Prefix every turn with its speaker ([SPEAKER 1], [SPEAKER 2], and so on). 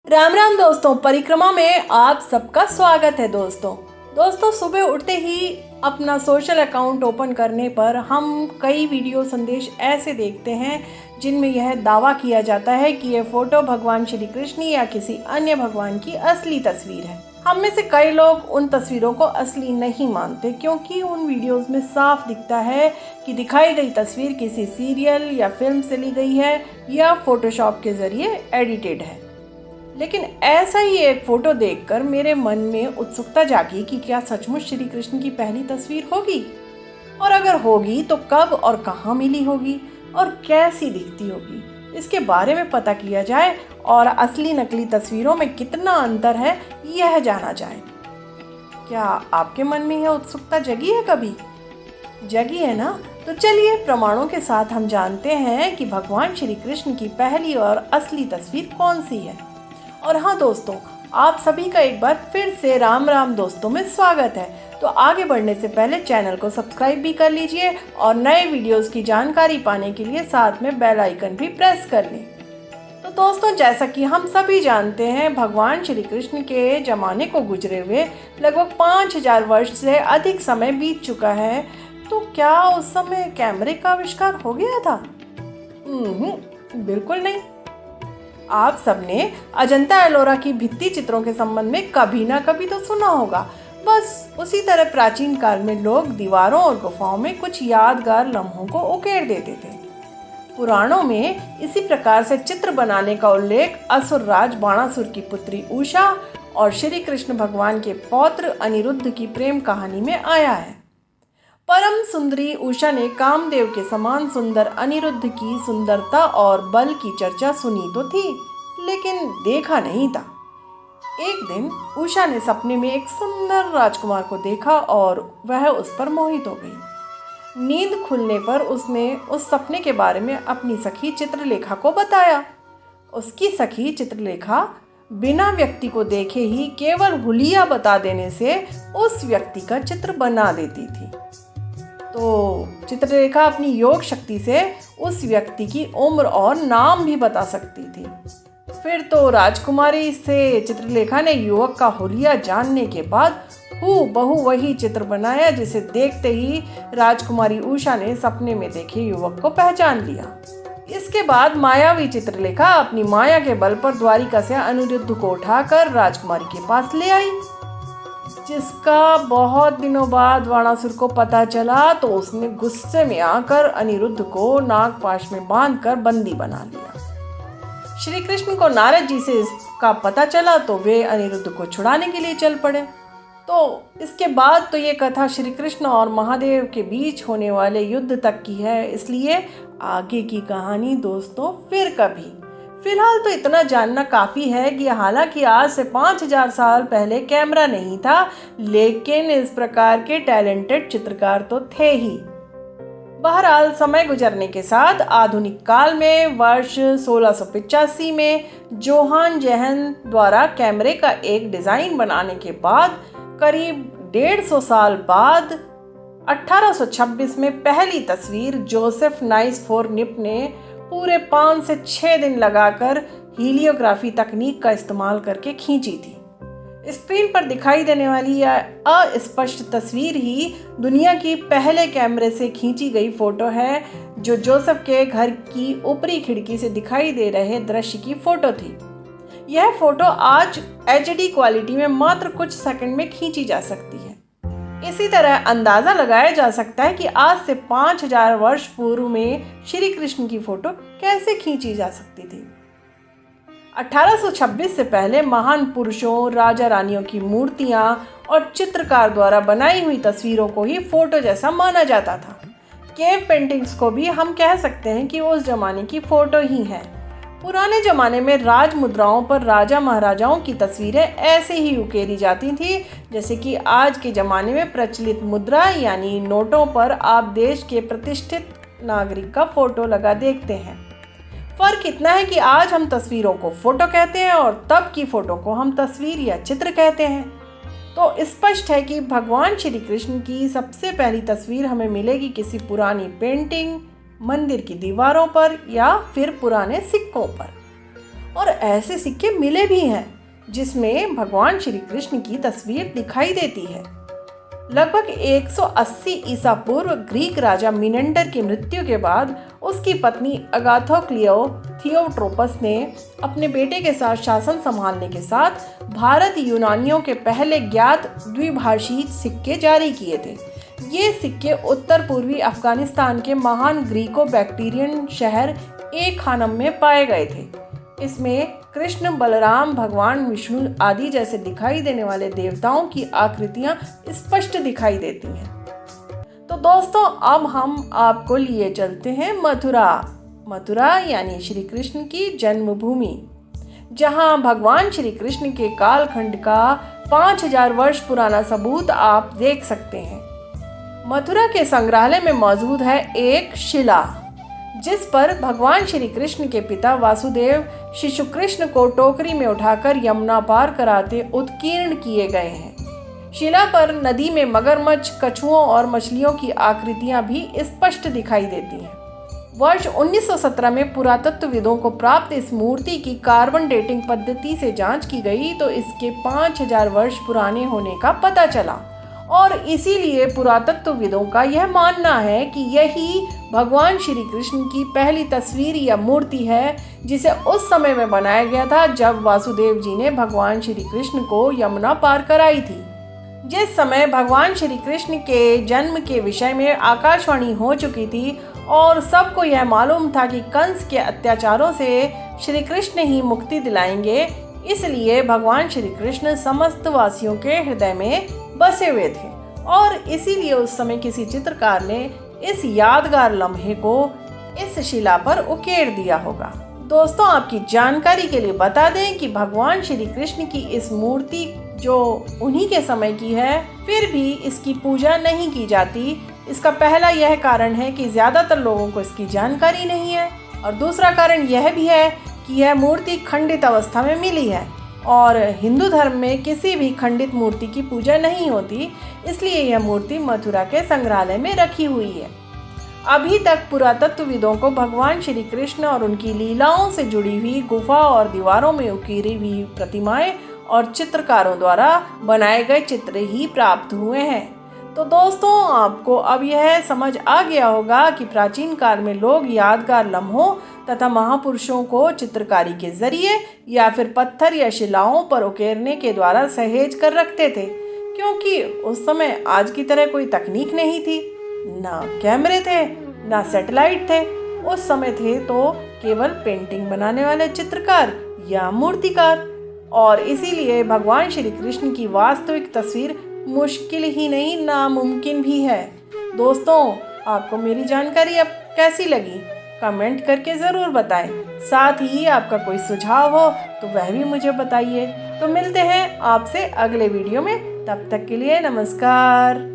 [SPEAKER 1] राम राम दोस्तों, परिक्रमा में आप सबका स्वागत है। दोस्तों सुबह उठते ही अपना सोशल अकाउंट ओपन करने पर हम कई वीडियो संदेश ऐसे देखते हैं जिनमें यह दावा किया जाता है कि यह फोटो भगवान श्री कृष्ण या किसी अन्य भगवान की असली तस्वीर है। हम में से कई लोग उन तस्वीरों को असली नहीं मानते, क्योंकि उन वीडियोस में साफ दिखता है कि दिखाई गई तस्वीर किसी सीरियल या फिल्म से ली गई है या फोटोशॉप के जरिए एडिटेड है। लेकिन ऐसा ही एक फोटो देखकर मेरे मन में उत्सुकता जागी कि क्या सचमुच श्री कृष्ण की पहली तस्वीर होगी, और अगर होगी तो कब और कहाँ मिली होगी और कैसी दिखती होगी। इसके बारे में पता किया जाए और असली नकली तस्वीरों में कितना अंतर है यह जाना जाए। क्या आपके मन में यह उत्सुकता जगी है? कभी जगी है ना? तो चलिए प्रमाणों के साथ हम जानते हैं कि भगवान श्री कृष्ण की पहली और असली तस्वीर कौन सी है। और हाँ दोस्तों, आप सभी का एक बार फिर से राम राम दोस्तों में स्वागत है। तो आगे बढ़ने से पहले चैनल को सब्सक्राइब भी कर लीजिए और नए वीडियोस की जानकारी पाने के लिए साथ में बेल आइकन भी प्रेस कर लें। तो दोस्तों, जैसा कि हम सभी जानते हैं, भगवान श्री कृष्ण के जमाने को गुजरे हुए लगभग 5000 वर्ष से अधिक समय बीत चुका है। तो क्या उस समय कैमरे का आविष्कार हो गया था? बिल्कुल नहीं। आप सबने अजंता एलोरा की भित्ति चित्रों के संबंध में कभी ना कभी तो सुना होगा। बस उसी तरह प्राचीन काल में लोग दीवारों और गुफाओं में कुछ यादगार लम्हों को उकेर देते थे। पुराणों में इसी प्रकार से चित्र बनाने का उल्लेख असुर राज बाणासुर की पुत्री उषा और श्री कृष्ण भगवान के पौत्र अनिरुद्ध की प्रेम कहानी में आया है। परम सुंदरी उषा ने कामदेव के समान सुंदर अनिरुद्ध की सुंदरता और बल की चर्चा सुनी तो थी, लेकिन देखा नहीं था। एक दिन उषा ने सपने में एक सुंदर राजकुमार को देखा और वह उस पर मोहित हो गई। नींद खुलने पर उसने उस सपने के बारे में अपनी सखी चित्रलेखा को बताया। उसकी सखी चित्रलेखा बिना व्यक्ति को देखे ही केवल हुलिया बता देने से उस व्यक्ति का चित्र बना देती थी। तो चित्रलेखा अपनी योग शक्ति से उस व्यक्ति की उम्र और नाम भी बता सकती थी। फिर तो राजकुमारी से चित्रलेखा ने युवक का हुलिया जानने के बाद हूबहू वही चित्र बनाया, जिसे देखते ही राजकुमारी उषा ने सपने में देखे युवक को पहचान लिया। इसके बाद मायावी चित्रलेखा अपनी माया के बल पर द्वारिका से अनिरुद्ध को उठाकर राजकुमारी के पास ले आई, जिसका बहुत दिनों बाद बाणासुर को पता चला। तो उसने गुस्से में आकर अनिरुद्ध को नागपाश में बांधकर बंदी बना लिया। श्री कृष्ण को नारद जी से इसका पता चला तो वे अनिरुद्ध को छुड़ाने के लिए चल पड़े। तो इसके बाद तो ये कथा श्री कृष्ण और महादेव के बीच होने वाले युद्ध तक की है, इसलिए आगे की कहानी दोस्तों फिर कभी। फिलहाल तो इतना जानना काफ़ी है कि हालांकि आज से 5000 साल पहले कैमरा नहीं था, लेकिन इस प्रकार के टैलेंटेड चित्रकार तो थे ही। बहरहाल समय गुजरने के साथ आधुनिक काल में वर्ष 1685 में जोहान जेहन द्वारा कैमरे का एक डिज़ाइन बनाने के बाद करीब 150 साल बाद 1826 में पहली तस्वीर जोसेफ नाइसफोर-निप ने पूरे 5 से 6 दिन लगाकर हीलियोग्राफी तकनीक का इस्तेमाल करके खींची थी। स्क्रीन पर दिखाई देने वाली यह अस्पष्ट तस्वीर ही दुनिया की पहले कैमरे से खींची गई फोटो है, जो जोसेफ के घर की ऊपरी खिड़की से दिखाई दे रहे दृश्य की फोटो थी। यह फोटो आज HD क्वालिटी में मात्र कुछ सेकंड में खींची जा सकती है। इसी तरह अंदाज़ा लगाया जा सकता है कि आज से 5000 वर्ष पूर्व में श्री कृष्ण की फोटो कैसे खींची जा सकती थी। 1826 से पहले महान पुरुषों, राजा रानियों की मूर्तियां और चित्रकार द्वारा बनाई हुई तस्वीरों को ही फोटो जैसा माना जाता था। केव पेंटिंग्स को भी हम कह सकते हैं कि उस जमाने की फोटो ही है। पुराने जमाने में राज मुद्राओं पर राजा महाराजाओं की तस्वीरें ऐसे ही उकेरी जाती थी, जैसे कि आज के ज़माने में प्रचलित मुद्रा यानी नोटों पर आप देश के प्रतिष्ठित नागरिक का फोटो लगा देखते हैं। फ़र्क इतना है कि आज हम तस्वीरों को फोटो कहते हैं और तब की फ़ोटो को हम तस्वीर या चित्र कहते हैं। तो स्पष्ट है कि भगवान श्री कृष्ण की सबसे पहली तस्वीर हमें मिलेगी किसी पुरानी पेंटिंग, मंदिर की दीवारों पर या फिर पुराने सिक्कों पर। और ऐसे सिक्के मिले भी हैं जिसमें भगवान श्री कृष्ण की तस्वीर दिखाई देती है। लगभग 180 ईसा पूर्व ग्रीक राजा मिनेंडर की मृत्यु के बाद उसकी पत्नी अगाथोक्लियो थियोट्रोपस ने अपने बेटे के साथ शासन संभालने के साथ भारत यूनानियों के पहले ज्ञात द्विभाषी सिक्के जारी किए थे। ये सिक्के उत्तर पूर्वी अफगानिस्तान के महान ग्रीको बैक्टीरियन शहर ए खानम में पाए गए थे। इसमें कृष्ण, बलराम, भगवान विष्णु आदि जैसे दिखाई देने वाले देवताओं की आकृतियां स्पष्ट दिखाई देती हैं। तो दोस्तों, अब हम आपको लिए चलते हैं मथुरा यानी श्री कृष्ण की जन्मभूमि, जहां भगवान श्री कृष्ण के कालखंड का 5000 वर्ष पुराना सबूत आप देख सकते हैं। मथुरा के संग्रहालय में मौजूद है एक शिला जिस पर भगवान श्री कृष्ण के पिता वासुदेव शिशु कृष्ण को टोकरी में उठाकर यमुना पार कराते उत्कीर्ण किए गए हैं। शिला पर नदी में मगरमच्छ, कछुओं और मछलियों की आकृतियां भी स्पष्ट दिखाई देती हैं। वर्ष 1917 में पुरातत्वविदों को प्राप्त इस मूर्ति की कार्बन डेटिंग पद्धति से जांच की गई तो इसके 5000 वर्ष पुराने होने का पता चला और इसीलिए पुरातत्वविदों का यह मानना है कि यही भगवान श्री कृष्ण की पहली तस्वीर या मूर्ति है जिसे उस समय में बनाया गया था जब वासुदेव जी ने भगवान श्री कृष्ण को यमुना पार कराई थी। जिस समय भगवान श्री कृष्ण के जन्म के विषय में आकाशवाणी हो चुकी थी और सबको यह मालूम था कि कंस के अत्याचारों से श्री कृष्ण ही मुक्ति दिलाएंगे, इसलिए भगवान श्री कृष्ण समस्त वासियों के हृदय में बसे हुए थे और इसीलिए उस समय किसी चित्रकार ने इस यादगार लम्हे को इस शिला पर उकेर दिया होगा। दोस्तों, आपकी जानकारी के लिए बता दें कि भगवान श्री कृष्ण की इस मूर्ति जो उन्हीं के समय की है, फिर भी इसकी पूजा नहीं की जाती। इसका पहला यह कारण है कि ज्यादातर लोगों को इसकी जानकारी नहीं है और दूसरा कारण यह भी है कि यह मूर्ति खंडित अवस्था में मिली है और हिंदू धर्म में किसी भी खंडित मूर्ति की पूजा नहीं होती, इसलिए यह मूर्ति मथुरा के संग्रहालय में रखी हुई है। अभी तक पुरातत्वविदों को भगवान श्री कृष्ण और उनकी लीलाओं से जुड़ी हुई गुफा और दीवारों में उकेरी हुई प्रतिमाएं और चित्रकारों द्वारा बनाए गए चित्र ही प्राप्त हुए हैं। तो दोस्तों, आपको अब यह समझ आ गया होगा कि प्राचीन काल में लोग यादगार लम्हों तथा महापुरुषों को चित्रकारी के जरिए या फिर पत्थर या शिलाओं पर उकेरने के द्वारा सहेज कर रखते थे, क्योंकि उस समय आज की तरह कोई तकनीक नहीं थी, ना कैमरे थे, ना सैटेलाइट थे। उस समय थे तो केवल पेंटिंग बनाने वाले चित्रकार या मूर्तिकार, और इसीलिए भगवान श्री कृष्ण की वास्तविक तस्वीर मुश्किल ही नहीं, नामुमकिन भी है। दोस्तों, आपको मेरी जानकारी अब कैसी लगी कमेंट करके ज़रूर बताएं। साथ ही आपका कोई सुझाव हो तो वह भी मुझे बताइए। तो मिलते हैं आपसे अगले वीडियो में, तब तक के लिए नमस्कार।